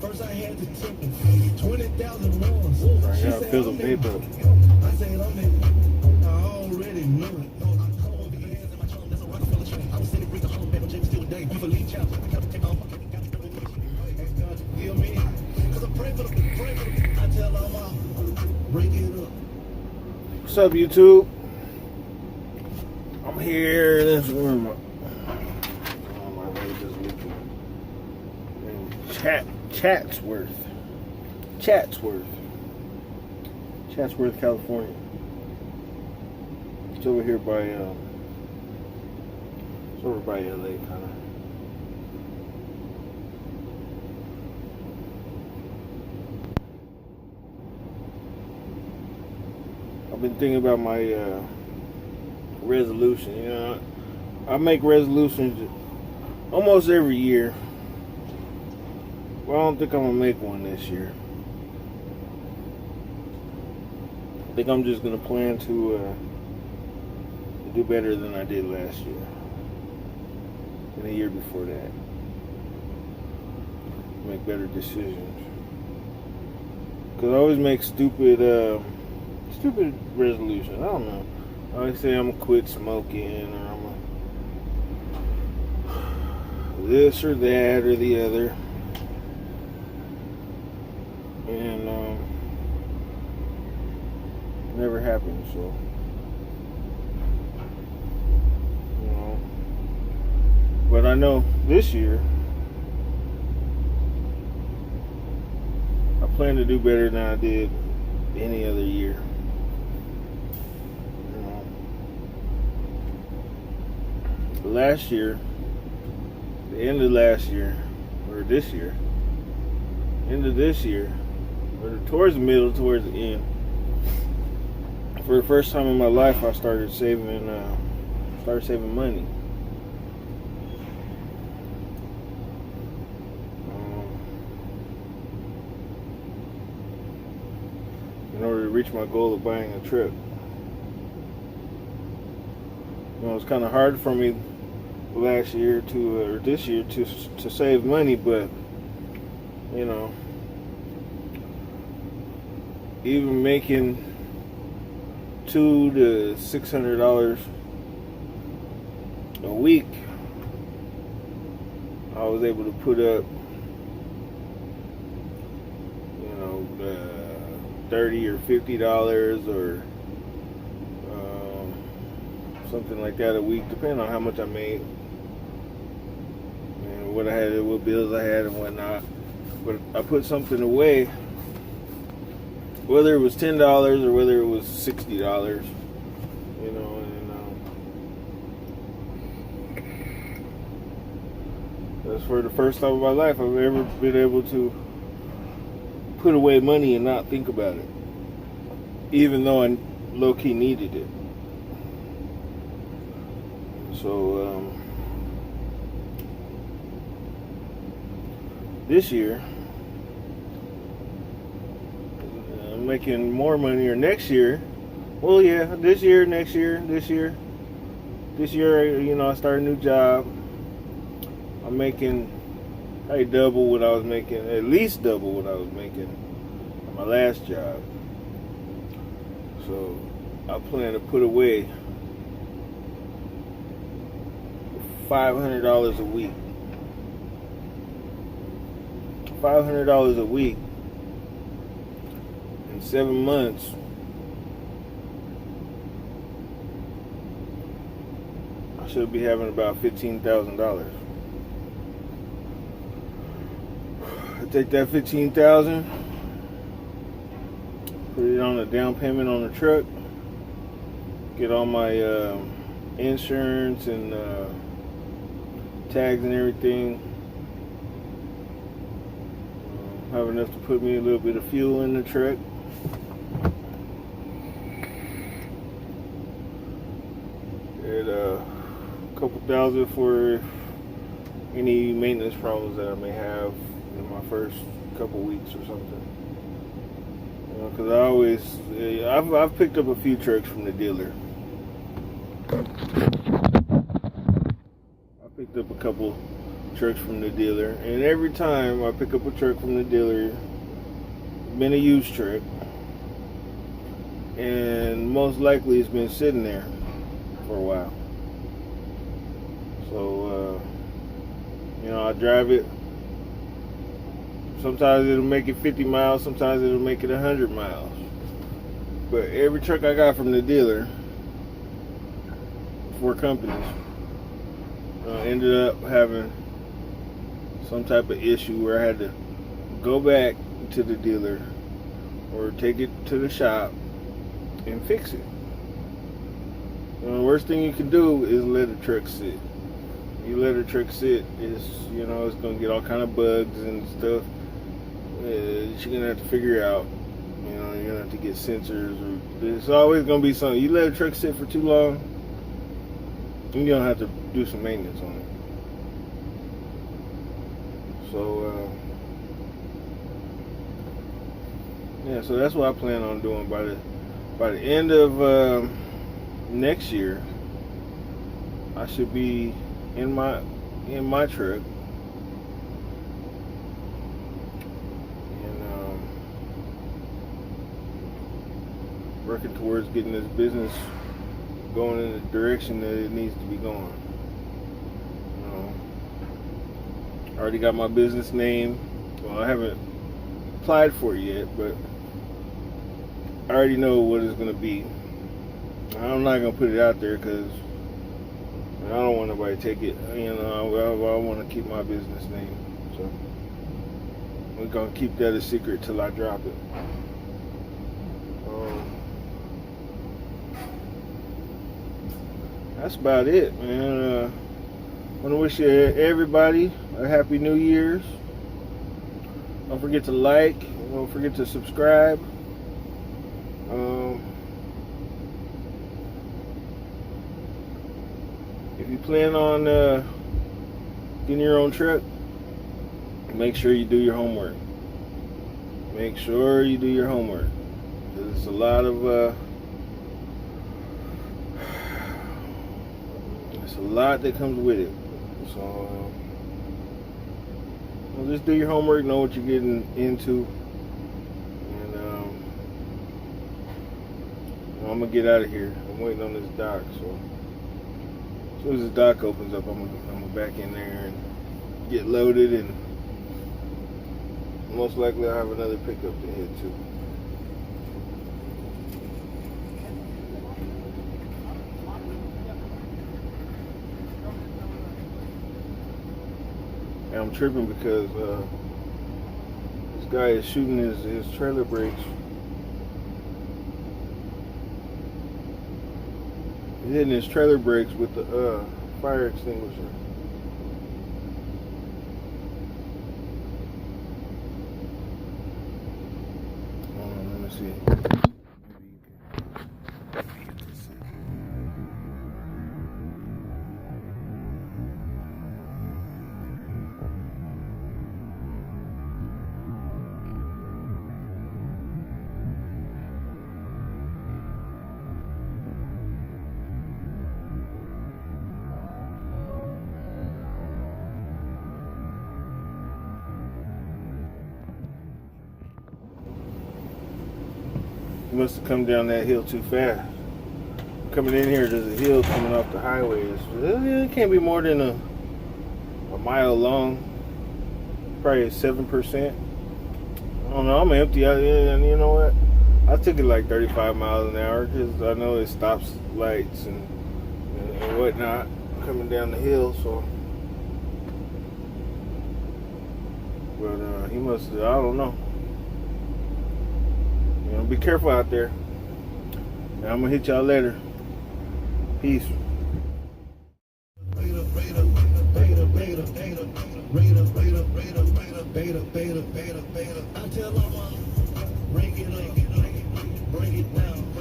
First I had to tip him 20,000 ones. I gotta fill the paper up. I said I'm in. I already knew it. I was sitting bring home, back James still day. You for lead chapter. Give me. Cause I pray for the I tell all my break it up. What's up, YouTube? I'm here in this room. Oh, my leg is leaking. Chatsworth, California. It's over here by it's over by LA, kind of. I've been thinking about my resolution. You know, I make resolutions almost every year. Well, I don't think I'm gonna make one this year. I think I'm just gonna plan to do better than I did last year and the year before that. Make better decisions. Cause I always make stupid resolutions. I don't know. I always say I'm gonna quit smoking, or I'm gonna this or that or the other. And never happened, so you know. But I know this year I plan to do better than I did any other year. You know. Last year, the end of last year, or this year, end of this year, or towards the middle, towards the end. For the first time in my life, I started saving money. In order to reach my goal of buying a truck. You know, it's kind of hard for me last year or this year to save money, but you know, even making $200 to $600 a week, I was able to put up, you know, $30 or $50 or something like that a week, depending on how much I made and what I had, what bills I had and whatnot. But I put something away, whether it was $10 or whether it was $60, you know, and that's for the first time in my life I've ever been able to put away money and not think about it, even though I low-key needed it. So this year I'm making more money, or next year. Well, yeah, this year, next year, this year, you know, I start a new job. I'm making double what I was making, at least double what I was making at my last job. So I plan to put away $500 a week. $500 a week in 7 months. I should be having about $15,000. I take that $15,000, put it on a down payment on the truck, get all my insurance and tags and everything. Have enough to put me a little bit of fuel in the truck. And a couple thousand for any maintenance problems that I may have in my first couple weeks or something. You know, because I've picked up a few trucks from the dealer. I picked up a couple trucks from the dealer, and every time I pick up a truck from the dealer, it's been a used truck, and most likely it's been sitting there for a while. So, I drive it. Sometimes it'll make it 50 miles, sometimes it'll make it 100 miles. But every truck I got from the dealer, 4 companies, ended up having some type of issue where I had to go back to the dealer or take it to the shop and fix it. The worst thing you can do is let a truck sit. You let a truck sit, it's gonna get all kind of bugs and stuff that you're gonna have to figure out. You're gonna have to get sensors, or there's always gonna be something. You let a truck sit for too long, you're gonna have to do some maintenance on it. So so that's what I plan on doing by the end of next year. I should be in my truck, and working towards getting this business going in the direction that it needs to be going. I already got my business name. Well, I haven't applied for it yet, but I already know what it's going to be. I'm not going to put it out there because I don't want nobody to take it. I want to keep my business name. So we're going to keep that a secret till I drop it. That's about it, man. I want to wish everybody a happy New Year's. Don't forget to like. Don't forget to subscribe. If you plan on getting your own truck, make sure you do your homework. Make sure you do your homework. There's a lot of there's a lot that comes with it. So just do your homework, know what you're getting into, and I'm gonna get out of here. I'm waiting on this dock, so as soon as this dock opens up, I'm gonna back in there and get loaded, and most likely I'll have another pickup to head to. And I'm tripping because this guy is shooting his trailer brakes. He's hitting his trailer brakes with the fire extinguisher. Let me see. He must have come down that hill too fast. Coming in here, there's a hill coming off the highway. It can't be more than a mile long. Probably 7%. I don't know. I'm empty out here, and you know what? I took it like 35 miles an hour because I know it stops lights and whatnot coming down the hill. So, but he must have. I don't know. Be careful out there. And I'm gonna hit y'all later. Peace. I tell them, bring it up, bring it down.